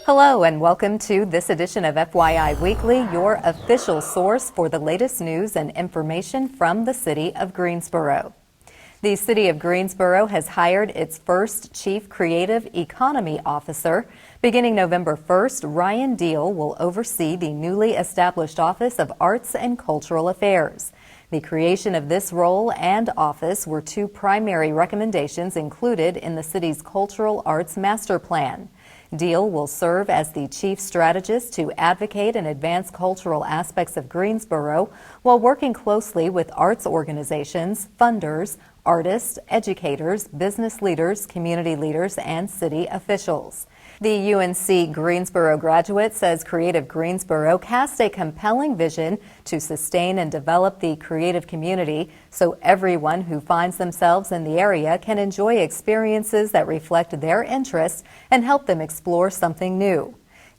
Hello and welcome to this edition of FYI Weekly, your official source for the latest news and information from the city of Greensboro. The city of Greensboro has hired its first Chief Creative Economy Officer. Beginning November 1st, Ryan Deal will oversee the newly established Office of Arts and Cultural Affairs. The creation of this role and office were two primary recommendations included in the city's Cultural Arts Master Plan. Deal will serve as the chief strategist to advocate and advance cultural aspects of Greensboro while working closely with arts organizations, funders, artists, educators, business leaders, community leaders, and city officials. The UNC Greensboro graduate says Creative Greensboro cast a compelling vision to sustain and develop the creative community so everyone who finds themselves in the area can enjoy experiences that reflect their interests and help them explore something new.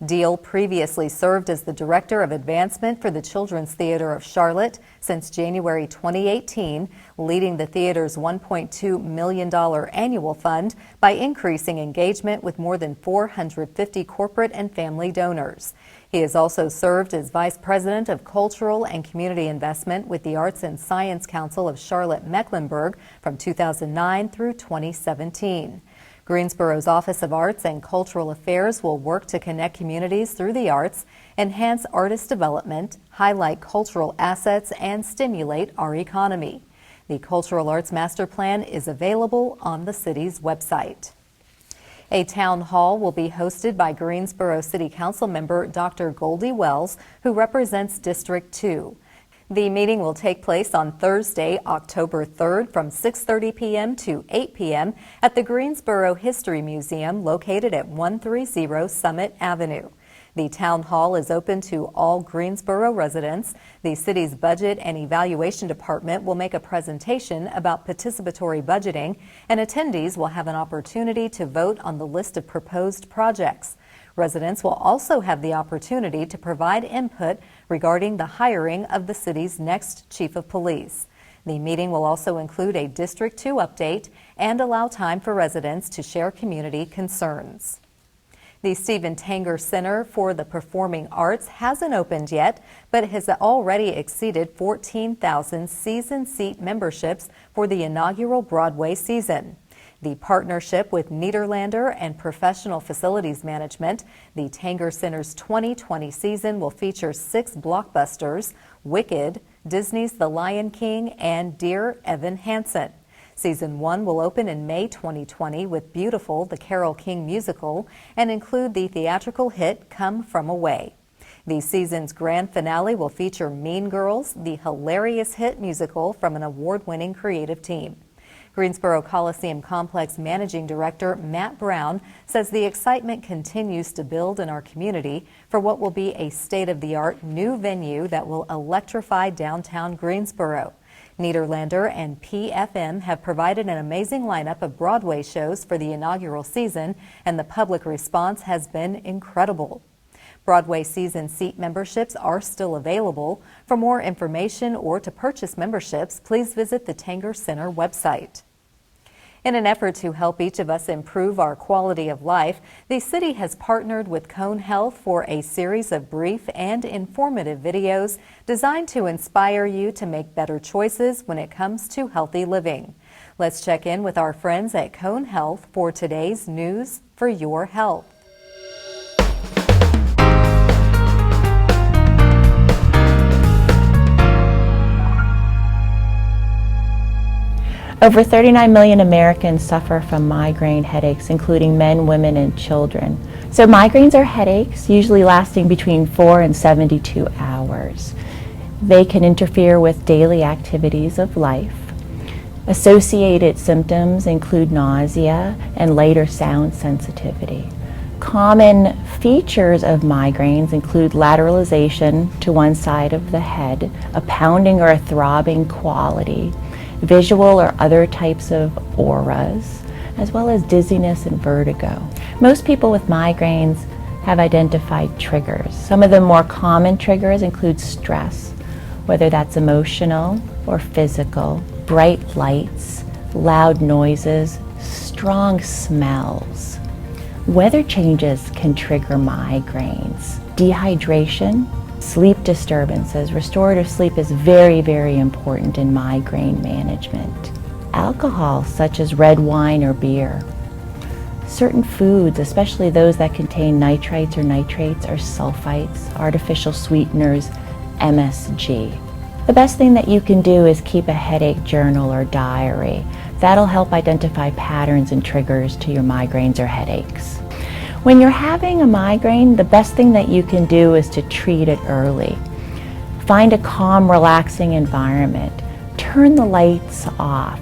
Deal previously served as the Director of Advancement for the Children's Theater of Charlotte since January 2018, leading the theater's $1.2 million annual fund by increasing engagement with more than 450 corporate and family donors. He has also served as Vice President of Cultural and Community Investment with the Arts and Science Council of Charlotte-Mecklenburg from 2009 through 2017. Greensboro's Office of Arts and Cultural Affairs will work to connect communities through the arts, enhance artist development, highlight cultural assets, and stimulate our economy. The Cultural Arts Master Plan is available on the city's website. A town hall will be hosted by Greensboro City Council member Dr. Goldie Wells, who represents District 2. The meeting will take place on Thursday, October 3rd from 6:30 p.m. to 8 p.m. at the Greensboro History Museum located at 130 Summit Avenue. The town hall is open to all Greensboro residents. The city's Budget and Evaluation Department will make a presentation about participatory budgeting, and attendees will have an opportunity to vote on the list of proposed projects. Residents will also have the opportunity to provide input regarding the hiring of the city's next chief of police. The meeting will also include a District 2 update and allow time for residents to share community concerns. The Tanger Center for the Performing Arts hasn't opened yet, but has already exceeded 14,000 season seat memberships for the inaugural Broadway season. The partnership with Nederlander and Professional Facilities Management, the Tanger Center's 2020 season will feature 6 blockbusters: Wicked, Disney's The Lion King, and Dear Evan Hansen. Season 1 will open in May 2020 with Beautiful, the Carole King musical, and include the theatrical hit Come From Away. The season's grand finale will feature Mean Girls, the hilarious hit musical from an award-winning creative team. Greensboro Coliseum Complex Managing Director Matt Brown says the excitement continues to build in our community for what will be a state-of-the-art new venue that will electrify downtown Greensboro. Nederlander and PFM have provided an amazing lineup of Broadway shows for the inaugural season, and the public response has been incredible. Broadway season seat memberships are still available. For more information or to purchase memberships, please visit the Tanger Center website. In an effort to help each of us improve our quality of life, the city has partnered with Cone Health for a series of brief and informative videos designed to inspire you to make better choices when it comes to healthy living. Let's check in with our friends at Cone Health for today's News for Your Health. Over 39 million Americans suffer from migraine headaches, including men, women, and children. So migraines are headaches, usually lasting between 4 and 72 hours. They can interfere with daily activities of life. Associated symptoms include nausea and later sound sensitivity. Common features of migraines include lateralization to one side of the head, a pounding or a throbbing quality, visual or other types of auras, as well as dizziness and vertigo. Most people with migraines have identified triggers. Some of the more common triggers include stress, whether that's emotional or physical, bright lights, loud noises, strong smells. Weather changes can trigger migraines. Dehydration, sleep disturbances. Restorative sleep is very, very important in migraine management. Alcohol, such as red wine or beer. Certain foods, especially those that contain nitrites or nitrates or sulfites, artificial sweeteners, MSG. The best thing that you can do is keep a headache journal or diary. That'll help identify patterns and triggers to your migraines or headaches. When you're having a migraine, the best thing that you can do is to treat it early. Find a calm, relaxing environment. Turn the lights off.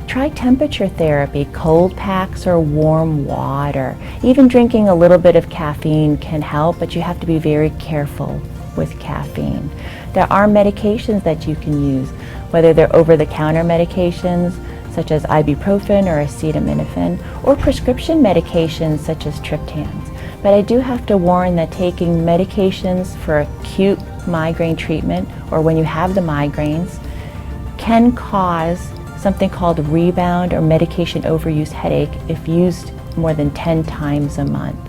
Try temperature therapy, cold packs or warm water. Even drinking a little bit of caffeine can help, but you have to be very careful with caffeine. There are medications that you can use, whether they're over-the-counter medications such as ibuprofen or acetaminophen, or prescription medications such as triptans. But I do have to warn that taking medications for acute migraine treatment, or when you have the migraines, can cause something called rebound or medication overuse headache if used more than 10 times a month.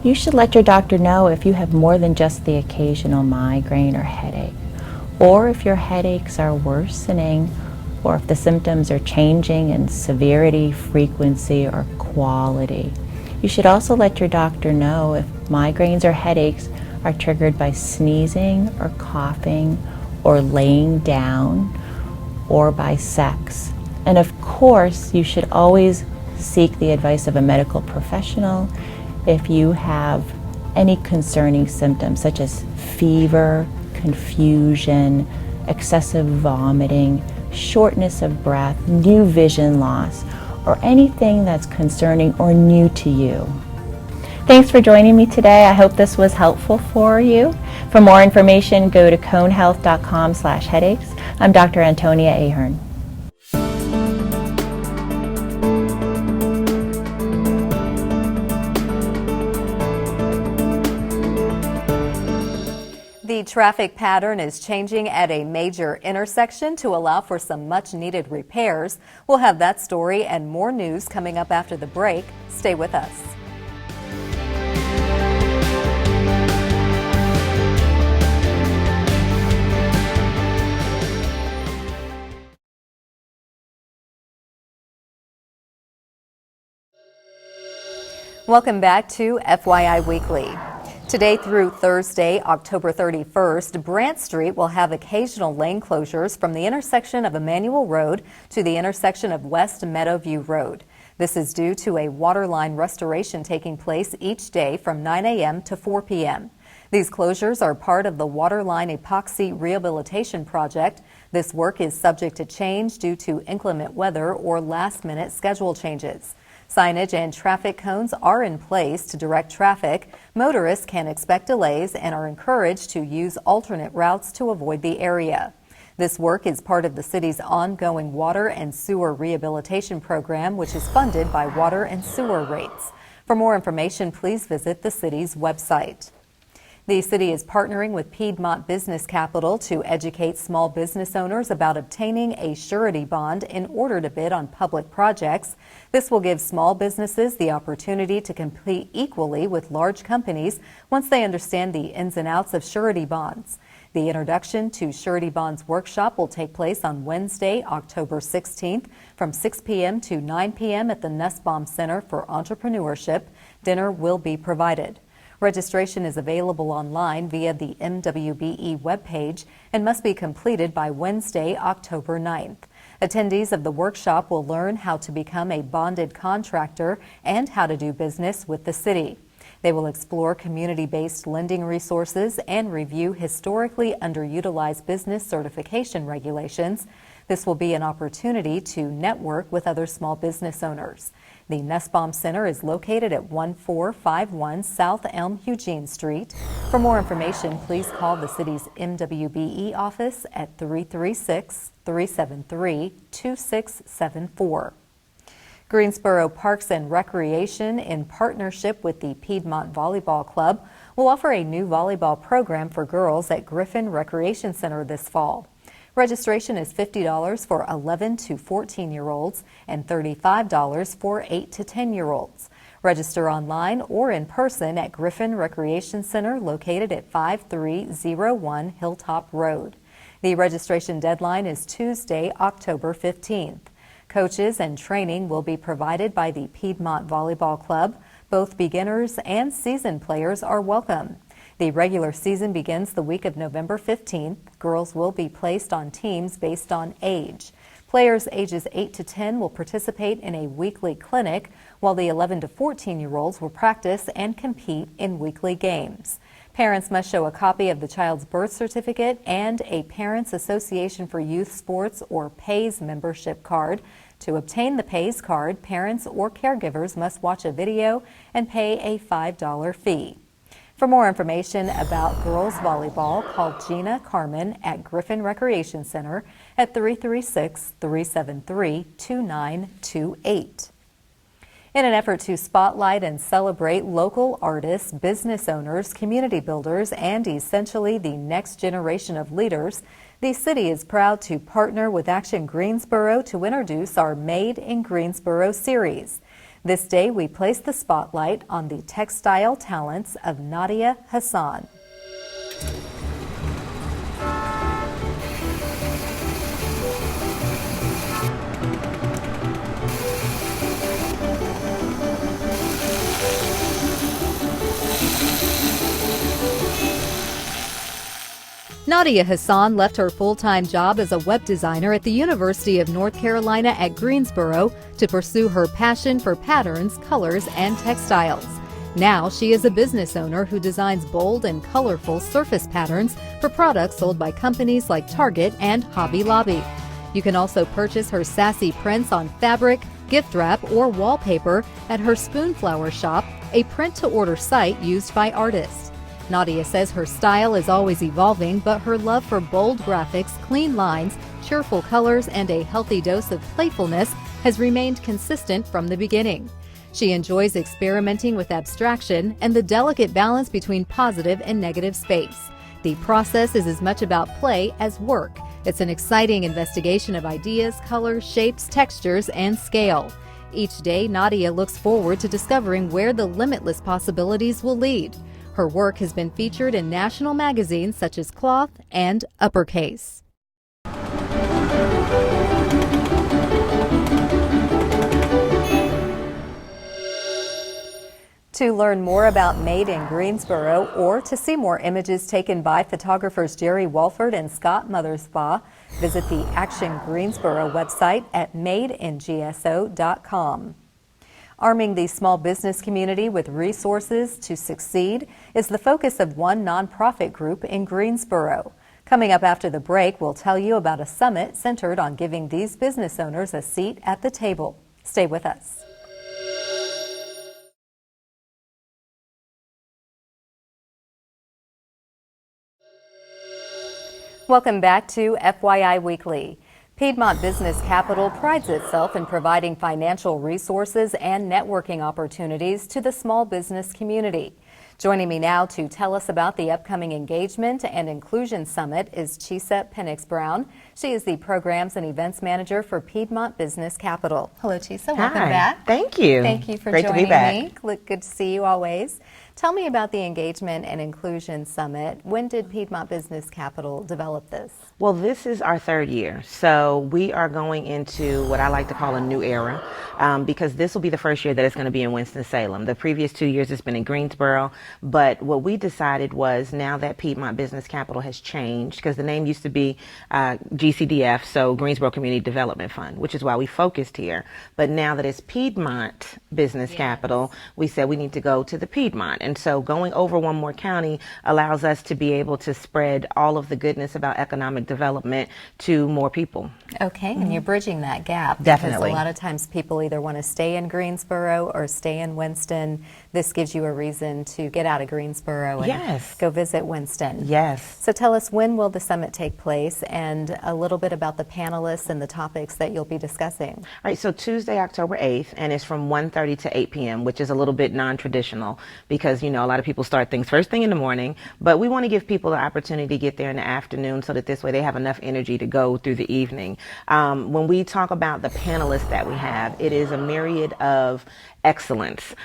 You should let your doctor know if you have more than just the occasional migraine or headache, or if your headaches are worsening, or if the symptoms are changing in severity, frequency, or quality. You should also let your doctor know if migraines or headaches are triggered by sneezing or coughing or laying down or by sex. And of course, you should always seek the advice of a medical professional if you have any concerning symptoms such as fever, confusion, excessive vomiting, shortness of breath, new vision loss, or anything that's concerning or new to you. Thanks for joining me today. I hope this was helpful for you. For more information, go to conehealth.com/headaches. I'm Dr. Antonia Ahern. The traffic pattern is changing at a major intersection to allow for some much-needed repairs. We'll have that story and more news coming up after the break. Stay with us. Welcome back to FYI Weekly. Today through Thursday, October 31st, Brant Street will have occasional lane closures from the intersection of Emmanuel Road to the intersection of West Meadowview Road. This is due to a water line restoration taking place each day from 9 a.m. to 4 p.m. These closures are part of the Waterline Epoxy Rehabilitation Project. This work is subject to change due to inclement weather or last-minute schedule changes. Signage and traffic cones are in place to direct traffic. Motorists can expect delays and are encouraged to use alternate routes to avoid the area. This work is part of the city's ongoing water and sewer rehabilitation program, which is funded by water and sewer rates. For more information, please visit the city's website. The city is partnering with Piedmont Business Capital to educate small business owners about obtaining a surety bond in order to bid on public projects. This will give small businesses the opportunity to compete equally with large companies once they understand the ins and outs of surety bonds. The Introduction to Surety Bonds workshop will take place on Wednesday, October 16th from 6 p.m. to 9 p.m. at the Nussbaum Center for Entrepreneurship. Dinner will be provided. Registration is available online via the MWBE webpage and must be completed by Wednesday, October 9th. Attendees of the workshop will learn how to become a bonded contractor and how to do business with the city. They will explore community-based lending resources and review historically underutilized business certification regulations. This will be an opportunity to network with other small business owners. The Nussbaum Center is located at 1451 South Elm Eugene Street. For more information, please call the city's MWBE office at 336-373-2674. Greensboro Parks and Recreation, in partnership with the Piedmont Volleyball Club, will offer a new volleyball program for girls at Griffin Recreation Center this fall. Registration is $50 for 11 to 14-year-olds and $35 for 8 to 10-year-olds. Register online or in person at Griffin Recreation Center located at 5301 Hilltop Road. The registration deadline is Tuesday, October 15th. Coaches and training will be provided by the Piedmont Volleyball Club. Both beginners and seasoned players are welcome. The regular season begins the week of November 15th. Girls will be placed on teams based on age. Players ages 8 to 10 will participate in a weekly clinic, while the 11 to 14-year-olds will practice and compete in weekly games. Parents must show a copy of the child's birth certificate and a Parents Association for Youth Sports or PAYS membership card. To obtain the PAYS card, parents or caregivers must watch a video and pay a $5 fee. For more information about girls volleyball, call Gina Carmen at Griffin Recreation Center at 336-373-2928. In an effort to spotlight and celebrate local artists, business owners, community builders, and essentially the next generation of leaders, the city is proud to partner with Action Greensboro to introduce our Made in Greensboro series. This day, we place the spotlight on the textile talents of Nadia Hassan. Nadia Hassan left her full-time job as a web designer at the University of North Carolina at Greensboro to pursue her passion for patterns, colors, and textiles. Now she is a business owner who designs bold and colorful surface patterns for products sold by companies like Target and Hobby Lobby. You can also purchase her sassy prints on fabric, gift wrap, or wallpaper at her Spoonflower shop, a print-to-order site used by artists. Nadia says her style is always evolving, but her love for bold graphics, clean lines, cheerful colors, and a healthy dose of playfulness has remained consistent from the beginning. She enjoys experimenting with abstraction and the delicate balance between positive and negative space. The process is as much about play as work. It's an exciting investigation of ideas, colors, shapes, textures, and scale. Each day, Nadia looks forward to discovering where the limitless possibilities will lead. Her work has been featured in national magazines such as Cloth and Uppercase. To learn more about Made in Greensboro or to see more images taken by photographers Jerry Walford and Scott Mothersbaugh, visit the Action Greensboro website at madeingso.com. Arming the small business community with resources to succeed is the focus of one nonprofit group in Greensboro. Coming up after the break, we'll tell you about a summit centered on giving these business owners a seat at the table. Stay with us. Welcome back to FYI Weekly. Piedmont Business Capital prides itself in providing financial resources and networking opportunities to the small business community. Joining me now to tell us about the upcoming Engagement and Inclusion Summit is Chisa Penix-Brown. She is the Programs and Events Manager for Piedmont Business Capital. Hello, Chisa. Welcome back. Thank you. Thank you for Great joining to be back. me. Good to see you always. Tell me about the Engagement and Inclusion Summit. When did Piedmont Business Capital develop this? Well, this is our third year, so we are going into what I like to call a new era, because this will be the first year that it's going to be in Winston-Salem. The previous 2 years it's been in Greensboro, but what we decided was now that Piedmont Business Capital has changed, because the name used to be GCDF, so Greensboro Community Development Fund, which is why we focused here. But now that it's Piedmont Business Capital, we said we need to go to the Piedmont. And so going over one more county allows us to be able to spread all of the goodness about economic development to more people. Okay, and you're bridging that gap. Definitely. Because a lot of times people either want to stay in Greensboro or stay in Winston. this gives you a reason to get out of Greensboro and Yes. go visit Winston. Yes. So tell us, when will the summit take place, and a little bit about the panelists and the topics that you'll be discussing. All right, so Tuesday, October 8th, and it's from 1:30 to 8 p.m., which is a little bit non-traditional because, a lot of people start things first thing in the morning, but we want to give people the opportunity to get there in the afternoon so that this way they have enough energy to go through the evening. When we talk about the panelists that we have, it is a myriad of excellence.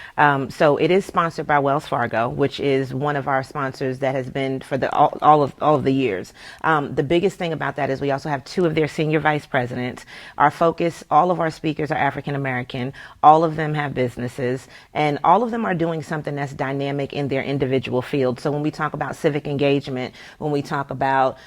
So it is sponsored by Wells Fargo, which is one of our sponsors that has been for all of the years. The biggest thing about that is we also have 2 of their senior vice presidents. Our focus, all of our speakers are African American. All of them have businesses, and all of them are doing something that's dynamic in their individual field. So when we talk about civic engagement, when we talk about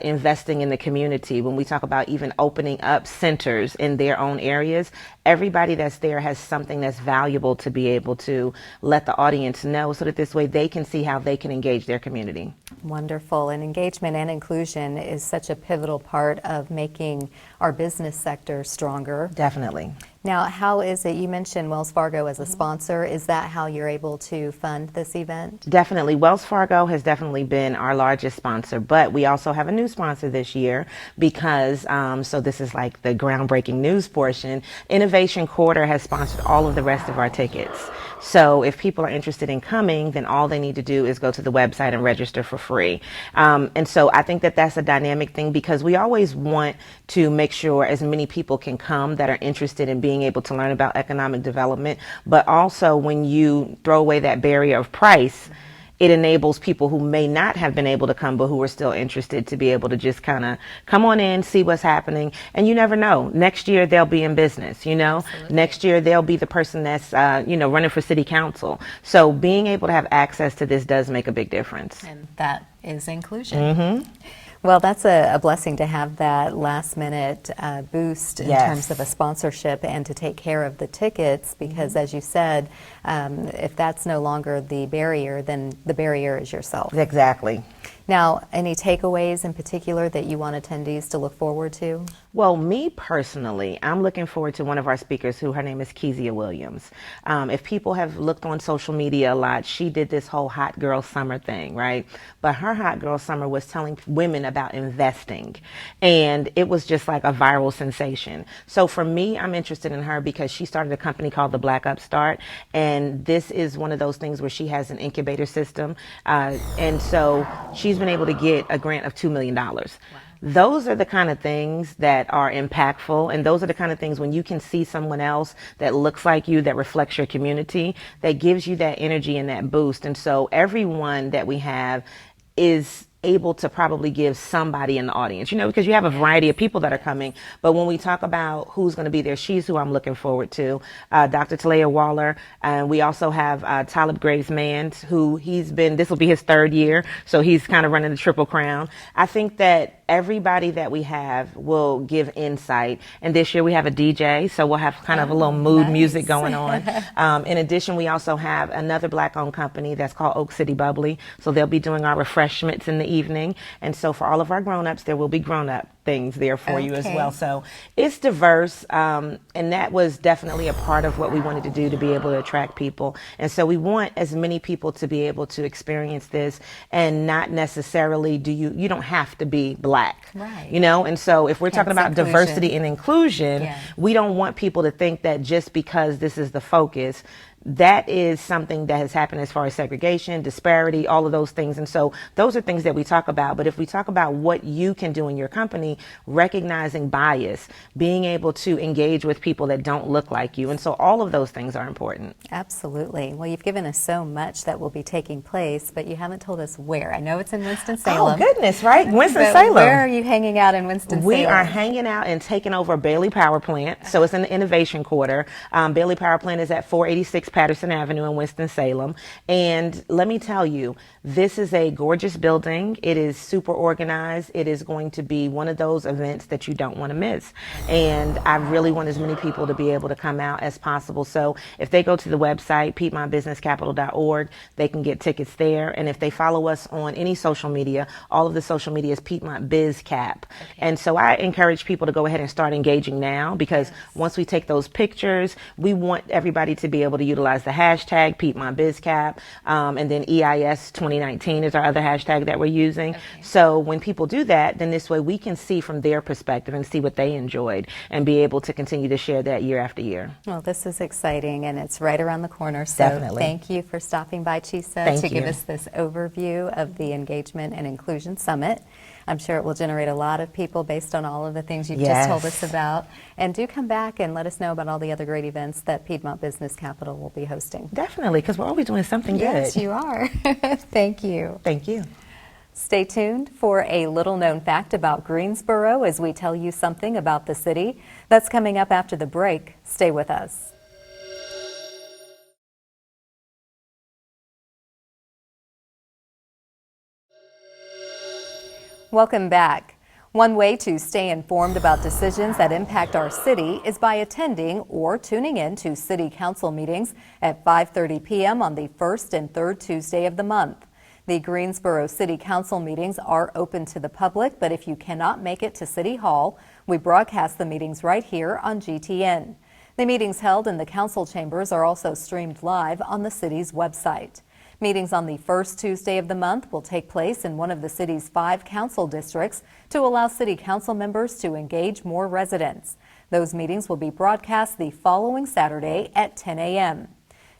investing in the community, when we talk about even opening up centers in their own areas, everybody that's there has something that's valuable to be able to let the audience know so that this way they can see how they can engage their community. Wonderful. And engagement and inclusion is such a pivotal part of making our business sector stronger. Definitely. Now, how is it, you mentioned Wells Fargo as a sponsor, is that how you're able to fund this event? Definitely. Wells Fargo has definitely been our largest sponsor, but we also have a new sponsor this year because, so this is like the groundbreaking news portion, Innovation Quarter has sponsored all of the rest of our tickets. So if people are interested in coming, then all they need to do is go to the website and register for free. And so I think that that's a dynamic thing because we always want to make sure as many people can come that are interested in being able to learn about economic development. But also when you throw away that barrier of price, it enables people who may not have been able to come but who are still interested to be able to just kind of come on in, see what's happening. And you never know. Next year they'll be in business, Absolutely. Next year they'll be the person that's, running for city council. So being able to have access to this does make a big difference. And that is inclusion. Mm-hmm. Well, that's a blessing to have that last minute boost in Yes. terms of a sponsorship and to take care of the tickets because, as you said, if that's no longer the barrier, then the barrier is yourself. Exactly. Now, any takeaways in particular that you want attendees to look forward to? Well, me personally, I'm looking forward to one of our speakers who her name is Kezia Williams. If people have looked on social media a lot, she did this whole hot girl summer thing, right? But her hot girl summer was telling women about investing. And it was just like a viral sensation. So for me, I'm interested in her because she started a company called The Black Upstart. And this is one of those things where she has an incubator system. And so she's been able to get a grant of $2 million. Wow. Those are the kind of things that are impactful, and those are the kind of things when you can see someone else that looks like you, that reflects your community, that gives you that energy and that boost. And so everyone that we have is able to probably give somebody in the audience, because you have a variety of people that are coming. But when we talk about who's going to be there, she's who I'm looking forward to, Dr. Talia Waller. And we also have Talib Graves-Mans, this will be his 3rd year. So he's kind of running the Triple Crown. I think that everybody that we have will give insight. And this year we have a DJ, so we'll have kind of a little mood music going on. In addition, we also have another Black-owned company that's called Oak City Bubbly. So they'll be doing our refreshments in the evening. And so for all of our grown-ups, there will be grown-up things there for you as well. So it's diverse, and that was definitely a part of what we wanted to do to be able to attract people. And so we want as many people to be able to experience this, and not necessarily you don't have to be Black, right? And so if we're talking about inclusion. Diversity and inclusion, Yeah. we don't want people to think that just because this is the focus, that is something that has happened as far as segregation, disparity, all of those things. And so those are things that we talk about. But if we talk about what you can do in your company, recognizing bias, being able to engage with people that don't look like you. And so all of those things are important. Absolutely. Well, you've given us so much that will be taking place, but you haven't told us where. I know it's in Winston-Salem. Oh, goodness, right? But Winston-Salem. where are you hanging out in Winston-Salem? We are hanging out and taking over Bailey Power Plant. So it's in the Innovation Quarter. Bailey Power Plant is at 486 Patterson Avenue in Winston-Salem. And let me tell you, this is a gorgeous building. It is super organized. It is going to be one of those events that you don't want to miss. And I really want as many people to be able to come out as possible. So if they go to the website, piedmontbusinesscapital.org, they can get tickets there. And if they follow us on any social media, all of the social media is Piedmont Biz Cap. Okay. And so I encourage people to go ahead and start engaging now, because once we take those pictures, we want everybody to be able to utilize utilize the hashtag PeteMyBizCap, and then EIS 2019 is our other hashtag that we're using. Okay. So when people do that, then this way we can see from their perspective and see what they enjoyed and be able to continue to share that year after year. Well, this is exciting, and it's right around the corner. So Definitely. Thank you for stopping by, Chisa, to give us this overview of the Engagement and Inclusion Summit. I'm sure it will generate a lot of people based on all of the things you've just told us about. And do come back and let us know about all the other great events that Piedmont Business Capital will be hosting. Definitely, because we're always doing something good. Yes, you are. Thank you. Thank you. Stay tuned for a little-known fact about Greensboro as we tell you something about the city. That's coming up after the break. Stay with us. Welcome back. One way to stay informed about decisions that impact our city is by attending or tuning in to City Council meetings at 5:30 p.m. on the first and third Tuesday of the month. The Greensboro City Council meetings are open to the public, but if you cannot make it to City Hall, we broadcast the meetings right here on GTN. The meetings held in the council chambers are also streamed live on the city's website. Meetings on the first Tuesday of the month will take place in one of the city's 5 council districts to allow city council members to engage more residents. Those meetings will be broadcast the following Saturday at 10 a.m.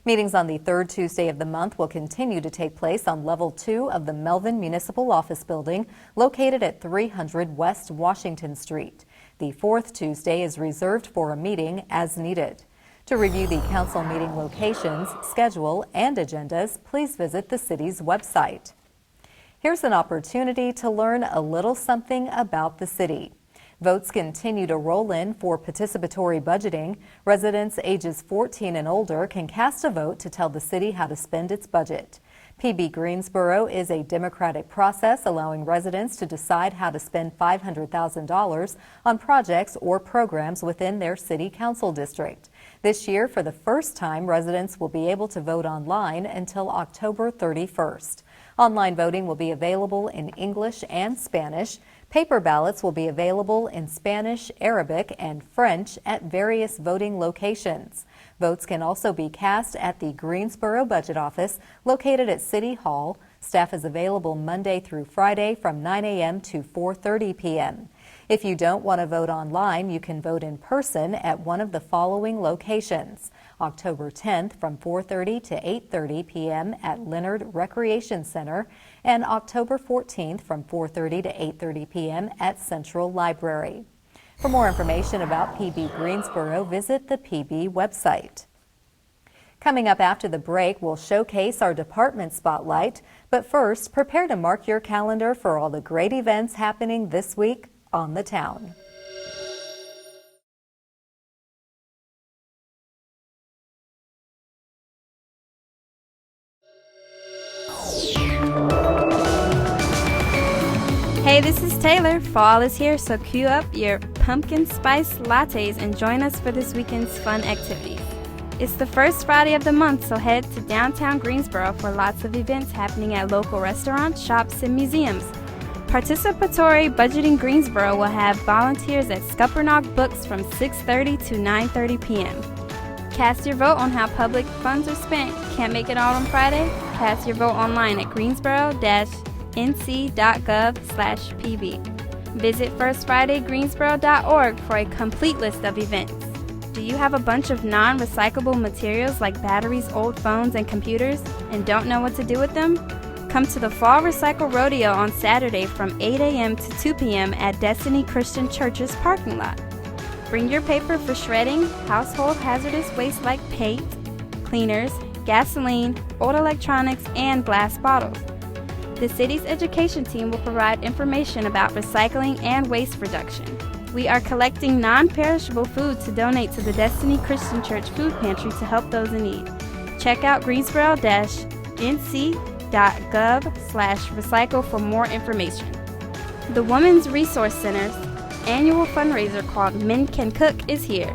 Meetings on the third Tuesday of the month will continue to take place on level 2 of the Melvin Municipal Office Building located at 300 West Washington Street. The fourth Tuesday is reserved for a meeting as needed. To review the council meeting locations, schedule, and agendas, please visit the city's website. Here's an opportunity to learn a little something about the city. Votes continue to roll in for participatory budgeting. Residents ages 14 and older can cast a vote to tell the city how to spend its budget. PB Greensboro is a democratic process allowing residents to decide how to spend $500,000 on projects or programs within their city council district. This year, for the first time, residents will be able to vote online until October 31st. Online voting will be available in English and Spanish. Paper ballots will be available in Spanish, Arabic, and French at various voting locations. Votes can also be cast at the Greensboro Budget Office located at City Hall. Staff is available Monday through Friday from 9 a.m. to 4:30 p.m. If you don't want to vote online, you can vote in person at one of the following locations. October 10th from 4:30 to 8:30 p.m. at Leonard Recreation Center and October 14th from 4:30 to 8:30 p.m. at Central Library. For more information about PB Greensboro, visit the PB website. Coming up after the break, we'll showcase our department spotlight. But first, prepare to mark your calendar for all the great events happening this week on the town. Hey, this is Taylor. Fall is here, so cue up your pumpkin spice lattes and join us for this weekend's fun activities. It's the first Friday of the month, so head to downtown Greensboro for lots of events happening at local restaurants, shops, and museums. Participatory Budgeting Greensboro will have volunteers at Scuppernong Books from 6:30 to 9:30 p.m. Cast your vote on how public funds are spent. Can't make it out on Friday? Cast your vote online at greensboro-nc.gov/pb. Visit firstfridaygreensboro.org for a complete list of events. Do you have a bunch of non-recyclable materials like batteries, old phones, and computers and don't know what to do with them? Come to the Fall Recycle Rodeo on Saturday from 8 a.m. to 2 p.m. at Destiny Christian Church's parking lot. Bring your paper for shredding, household hazardous waste like paint, cleaners, gasoline, old electronics, and glass bottles. The city's education team will provide information about recycling and waste reduction. We are collecting non-perishable food to donate to the Destiny Christian Church Food Pantry to help those in need. Check out greensboro-nc.gov/recycle for more information. The Women's Resource Center's annual fundraiser called Men Can Cook is here.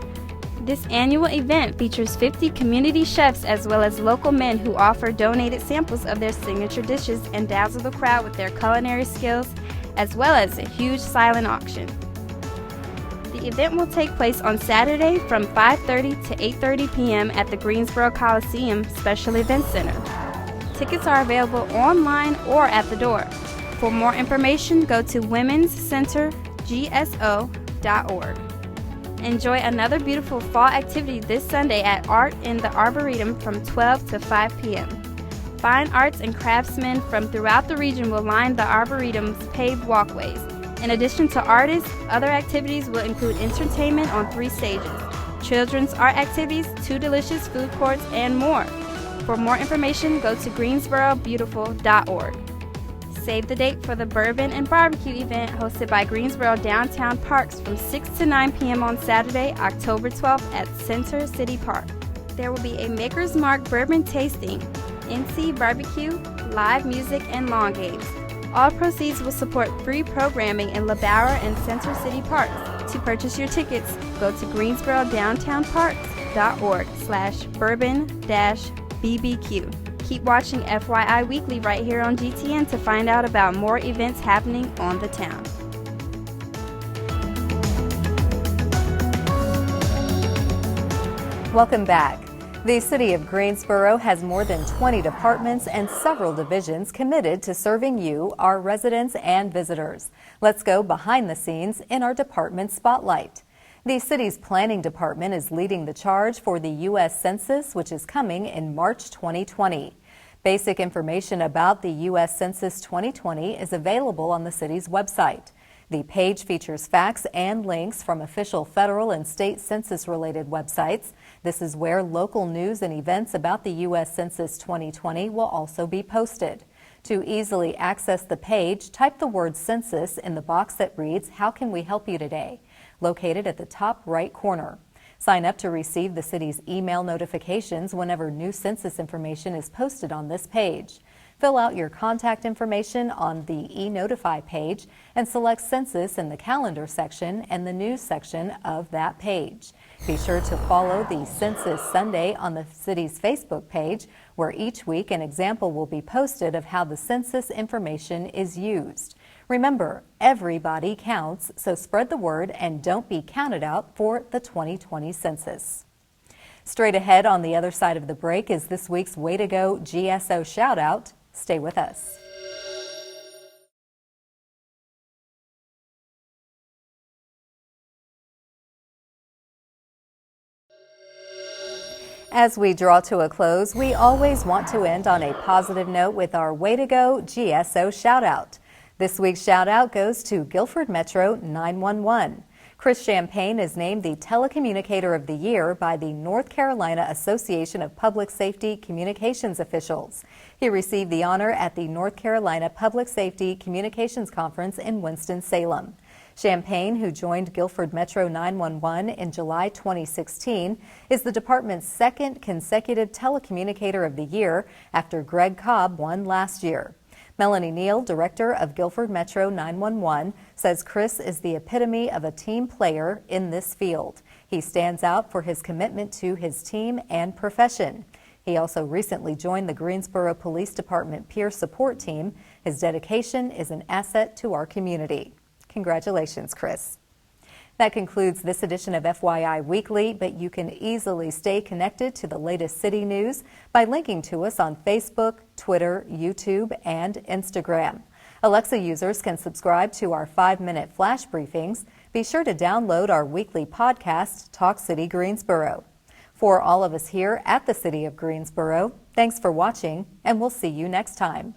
This annual event features 50 community chefs as well as local men who offer donated samples of their signature dishes and dazzle the crowd with their culinary skills, as well as a huge silent auction. The event will take place on Saturday from 5:30 to 8:30 p.m. at the Greensboro Coliseum Special Events Center. Tickets are available online or at the door. For more information, go to womenscentergso.org. Enjoy another beautiful fall activity this Sunday at Art in the Arboretum from 12 to 5 p.m. Fine arts and craftsmen from throughout the region will line the Arboretum's paved walkways. In addition to artists, other activities will include entertainment on 3 stages, children's art activities, 2 delicious food courts, and more. For more information, go to greensborobeautiful.org. Save the date for the Bourbon and Barbecue event hosted by Greensboro Downtown Parks from 6 to 9 p.m. on Saturday, October 12th at Center City Park. There will be a Maker's Mark bourbon tasting, NC barbecue, live music, and lawn games. All proceeds will support free programming in LeBauer and Center City Parks. To purchase your tickets, go to greensborodowntownparks.org/bourbon-bbq. Keep watching FYI Weekly right here on GTN to find out about more events happening on the town. Welcome back. The City of Greensboro has more than 20 departments and several divisions committed to serving you, our residents and visitors. Let's go behind the scenes in our department spotlight. The city's planning department is leading the charge for the U.S. Census, which is coming in March 2020. Basic information about the U.S. Census 2020 is available on the city's website. The page features facts and links from official federal and state census-related websites. This is where local news and events about the U.S. Census 2020 will also be posted. To easily access the page, type the word census in the box that reads, "How can we help you today?" located at the top right corner. Sign up to receive the city's email notifications whenever new census information is posted on this page. Fill out your contact information on the e-Notify page and select Census in the Calendar section and the News section of that page. Be sure to follow the Census Sunday on the city's Facebook page, where each week an example will be posted of how the census information is used. Remember, everybody counts, so spread the word and don't be counted out for the 2020 census. Straight ahead on the other side of the break is this week's Way to Go GSO Shout Out. Stay with us. As we draw to a close, we always want to end on a positive note with our Way to Go GSO Shout Out. This week's shout out goes to Guilford Metro 911. Chris Champagne is named the Telecommunicator of the Year by the North Carolina Association of Public Safety Communications Officials. He received the honor at the North Carolina Public Safety Communications Conference in Winston-Salem. Champagne, who joined Guilford Metro 911 in July 2016, is the department's second consecutive Telecommunicator of the Year after Greg Cobb won last year. Melanie Neal, director of Guilford Metro 911, says Chris is the epitome of a team player in this field. He stands out for his commitment to his team and profession. He also recently joined the Greensboro Police Department peer support team. His dedication is an asset to our community. Congratulations, Chris. That concludes this edition of FYI Weekly, but you can easily stay connected to the latest city news by linking to us on Facebook, Twitter, YouTube, and Instagram. Alexa users can subscribe to our 5-minute flash briefings. Be sure to download our weekly podcast, Talk City Greensboro. For all of us here at the City of Greensboro, thanks for watching, and we'll see you next time.